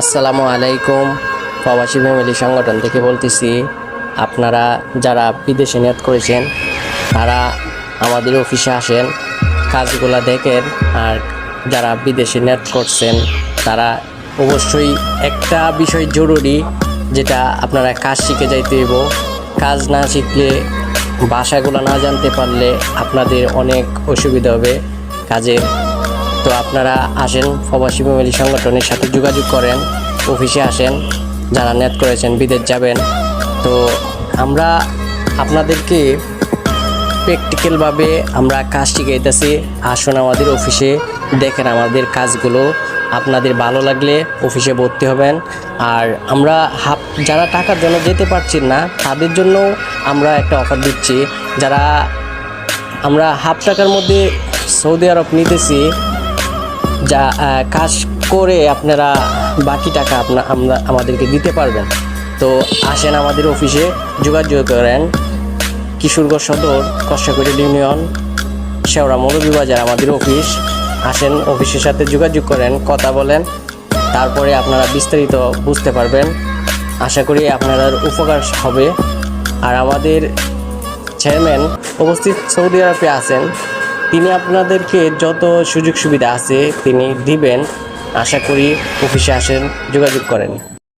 আসসালামু আলাইকুম। প্রবাসী ফ্যামিলি সংগঠন থেকে বলতেছি, আপনারা যারা বিদেশে নিয়ত করেছেন তারা আমাদের অফিসে আসেন, কাজগুলো দেখেন। আর যারা বিদেশে নিয়ত করছেন তারা অবশ্যই একটা বিষয় জরুরি, যেটা আপনারা কাজ শিখে যাইতে হইব। কাজ না শিখলে, ভাষাগুলো না জানতে পারলে আপনাদের অনেক অসুবিধা হবে কাজের। তো আপনারা আসেন, প্রবাসী ফ্যামিলি সংগঠনের সাথে যোগাযোগ করেন, অফিসে আসেন। যারা নেট করেছেন বিদেশ যাবেন, তো আমরা আপনাদেরকে প্র্যাকটিক্যালভাবে আমরা কাজ শিখাইতেছি। আসুন আমাদের অফিসে, দেখেন আমাদের কাজগুলো। আপনাদের ভালো লাগলে অফিসে ভর্তি হবেন। আর আমরা যারা টাকার জন্য যেতে পারছেন না তাদের জন্য আমরা একটা অফার দিচ্ছি। যারা আমরা টাকার মধ্যে সৌদি আরব নিতেছি, যা কাজ করে আপনারা বাকি টাকা আমাদেরকে দিতে পারবেন। তো আসেন আমাদের অফিসে, যোগাযোগ করেন। কিশোরগঞ্জ সদর, কষ্টাকড়ি ইউনিয়ন, শেওড়া মৌলভীবাজার আমাদের অফিস। আসেন, অফিসের সাথে যোগাযোগ করেন, কথা বলেন, তারপরে আপনারা বিস্তারিত বুঝতে পারবেন। আশা করি আপনাদের উপকার হবে। আর আমাদের চেয়ারম্যান উপস্থিত সৌদি আরবে আছেন, তিনি আপনাদেরকে যত সুযোগ সুবিধা আছে তিনি দিবেন। আশা করি অফিসে আসেন, যোগাযোগ করেন।